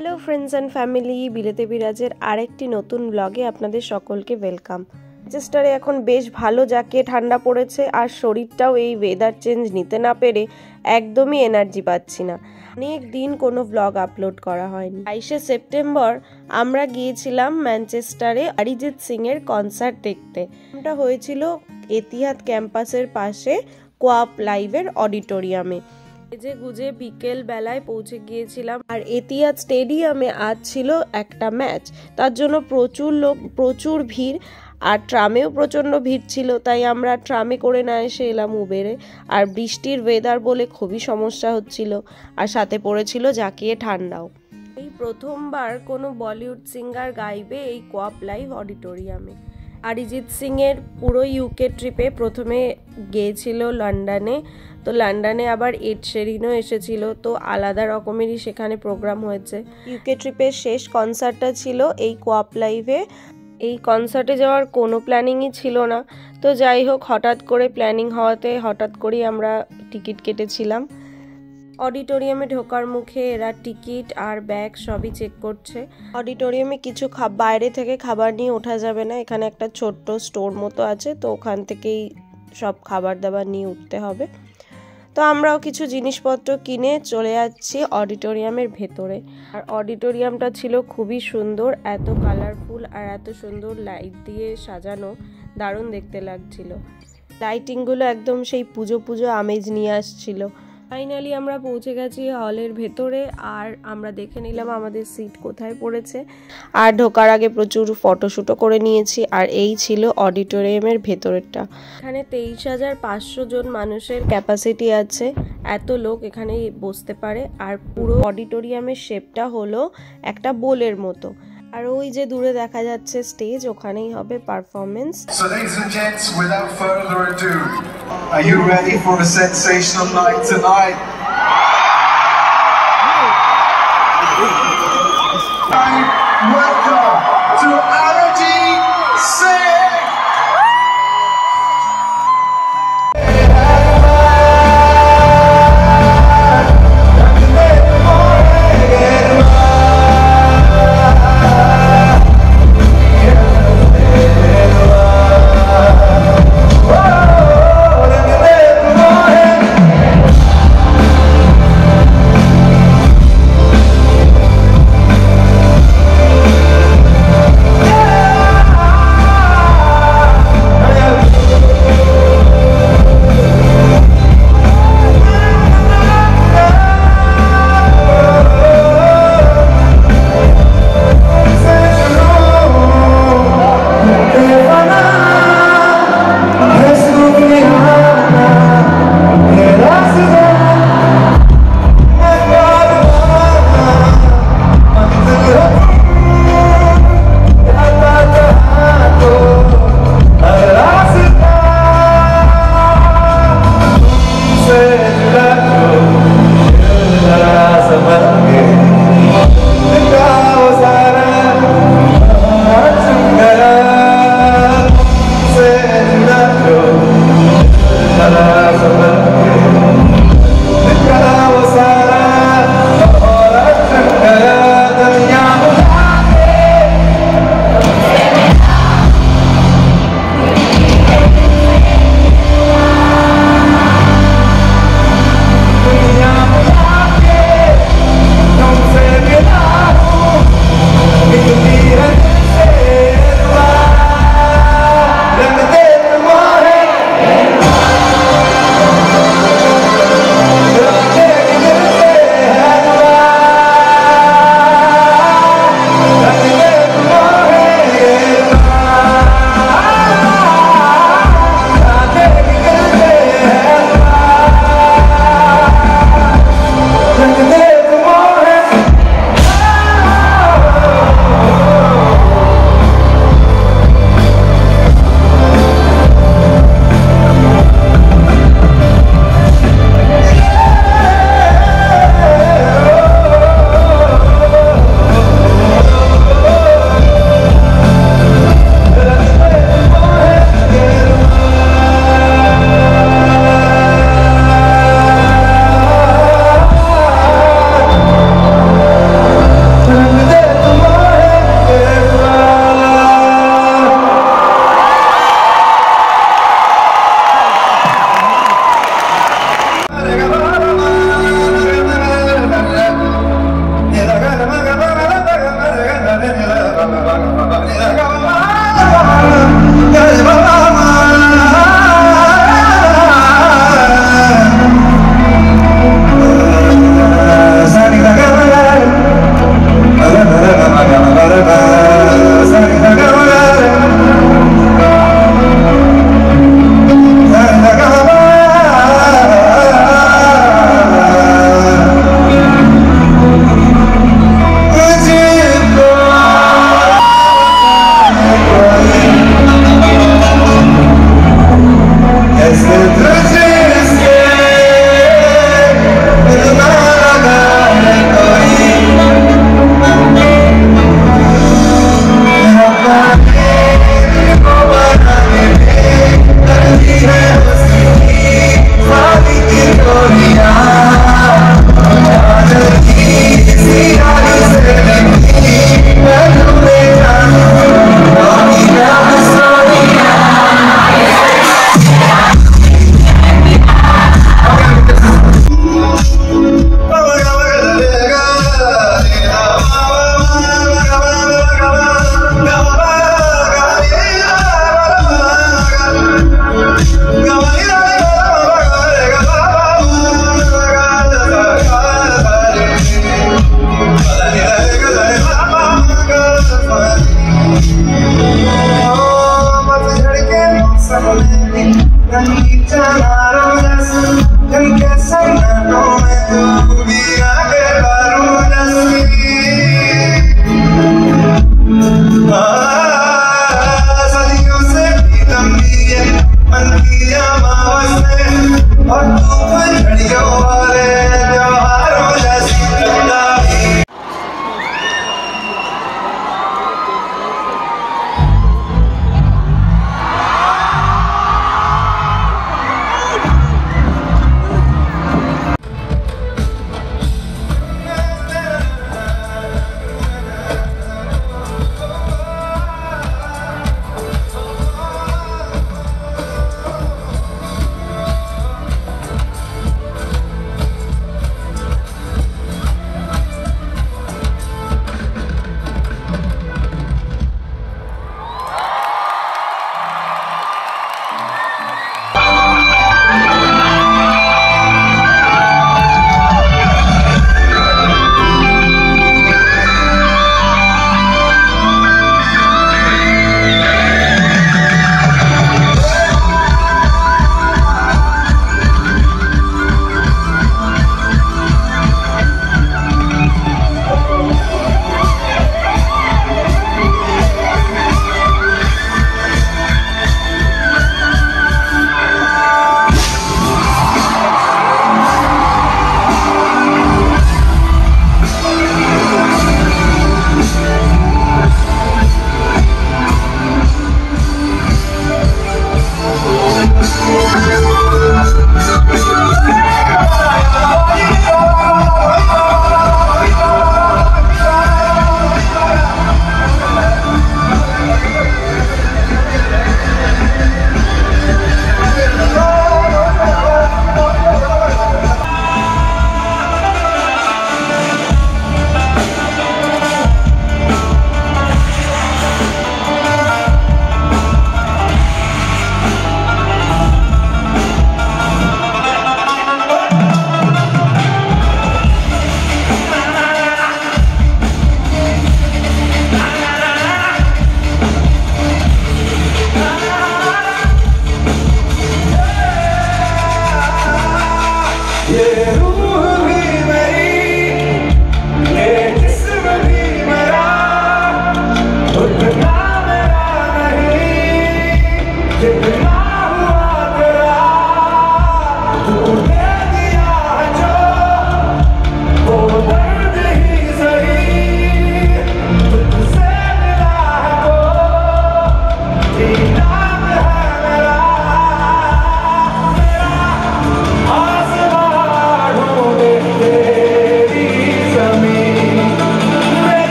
Hello friends and family, বিলেতে বিরাজের আরেকটি নতুন ব্লগে আপনাদের সকলকে ওয়েলকাম। ম্যানচেস্টারে এখন বেশ ভালো জাঁকিয়ে ঠান্ডা পড়েছে, আর শরীরটাও এই ওয়েদার চেঞ্জ নিতে না পেরে একদমই এনার্জি পাচ্ছি না। অনেক দিন কোনো ব্লগ আপলোড করা হয়নি। 22শে সেপ্টেম্বর আমরা গিয়েছিলাম ম্যানচেস্টারে অরিজিৎ সিং এর কনসার্ট দেখতে। এটা হয়েছিল এতিহাদ ক্যাম্পাসের পাশে কোয়াপ লাইভের অডিটোরিয়ামে। যে গুজে বিকেল বেলায় পৌঁছে গিয়েছিলাম, আর এতিহাদ স্টেডিয়ামে আজ ছিল একটা ম্যাচ, তার জন্য প্রচুর লোক, প্রচুর ভিড়, আর ট্রামেও প্রচণ্ড ভিড় ছিল। তাই আমরা ট্রামে করে না এসে এলাম উবেরে। আর বৃষ্টির ওয়েদার বলে খুবই সমস্যা হচ্ছিল, আর সাথে পড়েছিল জাঁকিয়ে ঠান্ডাও। এই প্রথমবার কোনো বলিউড সিঙ্গার গাইবে এই কোয়াপ লাইভ অডিটোরিয়ামে। অরিজিৎ সিং এর পুরো ইউকে ট্রিপে প্রথমে গিয়েছিল লন্ডনে, তো লন্ডনে আবার এড শেরিনও এসেছিল, তো আলাদা রকমেরই সেখানে প্রোগ্রাম হয়েছে। ইউকে ট্রিপের শেষ কনসার্টটা ছিল এই কোয়াপ লাইভে। এই কনসার্টে যাওয়ার কোনো প্ল্যানিংই ছিল না, তো যাই হোক হঠাৎ করে প্ল্যানিং হওয়াতে হঠাৎ করেই আমরা টিকিট কেটেছিলাম। অডিটোরিয়ামে ঢোকার মুখে এরা টিকিট আর ব্যাগ সবই চেক করছে। অডিটোরিয়ামে কিছু বাইরে থেকে খাবার নিয়ে ওঠা যাবে না, এখানে একটা ছোট্ট স্টোর মতো আছে, তো ওখান থেকেই সব খাবার দাবার নিয়ে উঠতে হবে। তো আমরাও কিছু জিনিসপত্র কিনে চলে যাচ্ছি অডিটোরিয়ামের ভেতরে। আর অডিটোরিয়ামটা ছিল খুবই সুন্দর, এত কালারফুল আর এত সুন্দর লাইট দিয়ে সাজানো, দারুণ দেখতে লাগছিল। লাইটিংগুলো একদম সেই পুজো পুজো আমেজ নিয়ে আসছিল। ফাইনালি আমরা পৌঁছে গেছি হলের ভেতরে, আর আমরা দেখে নিলাম আমাদের সিট কোথায় পড়েছে, আর ঢোকার আগে প্রচুর ফটোশ্যুটও করে নিয়েছি। আর এই ছিল অডিটোরিয়ামের ভেতরেরটা। এখানে 23,500 জন মানুষের ক্যাপাসিটি আছে, এত লোক এখানে বসতে পারে। আর পুরো অডিটোরিয়ামের শেপটা হলো একটা বোলের মতো, আর ওই যে দূরে দেখা যাচ্ছে স্টেজ, ওখানেই হবে performance. So ladies and gents, without further ado, are you ready for a sensational night tonight? Welcome to Arijit Singh!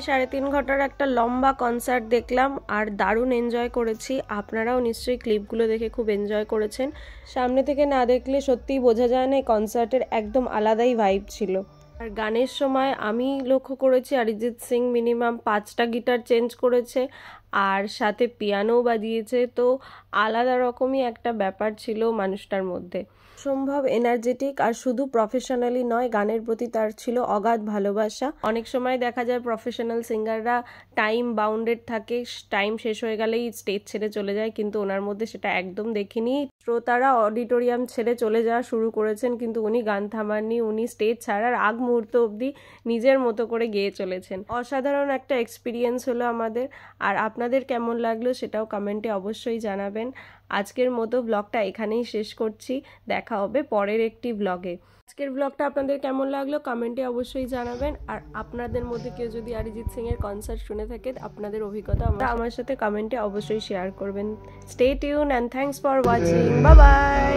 সাড়ে 3 ঘন্টার একটা লম্বা কনসার্ট দেখলাম আর দারুণ এনজয় করেছি। আপনারাও নিশ্চয়ই ক্লিপগুলো দেখে খুব এনজয় করেছেন। সামনে থেকে না দেখলে সত্যিই বোঝা যায় না এই কনসার্টের একদম আলাদাই ভাইব ছিল। আর গানের সময় আমি লক্ষ্য করেছি অরিজিৎ সিং মিনিমাম 5টা গিটার চেঞ্জ করেছে আর সাথে পিয়ানোও বাজিয়েছে, তো আলাদা রকমই একটা ব্যাপার ছিল মানুষটার মধ্যে। সম্ভব এনার্জেটিক আর শুধু প্রফেশনালি নয়, গানের প্রতি তার ছিল অগাধ ভালোবাসা। অনেক সময় দেখা যায় প্রফেশনাল সিঙ্গাররা টাইম বাউন্ডেড থাকে, টাইম শেষ হয়ে গেলেই স্টেজ ছেড়ে চলে যায়, কিন্তু ওনার মধ্যে সেটা একদম দেখিনি। শ্রোতারা অডিটোরিয়াম ছেড়ে চলে যাওয়া শুরু করেছেন কিন্তু উনি গান থামাননি, উনি স্টেজ ছাড়ার আগ মুহূর্ত অবধি নিজের মতো করে গেয়ে চলেছেন। অসাধারণ একটা এক্সপিরিয়েন্স হলো আমাদের। আর আপনাদের কেমন লাগলো সেটাও কমেন্টে অবশ্যই জানাবেন। আজকের মতো ব্লগটা এখানেই শেষ করছি, দেখা হবে পরের একটি ব্লগে। আজকের ব্লগটা আপনাদের কেমন লাগলো কমেন্টে অবশ্যই জানাবেন। আর আপনাদের মধ্যে কেউ যদি অরিজিৎ সিং এর কনসার্ট শুনে থাকে আপনাদের অভিজ্ঞতা আমার সাথে কমেন্টে অবশ্যই শেয়ার করবেন। Stay tune and thanks for watching. Bye by.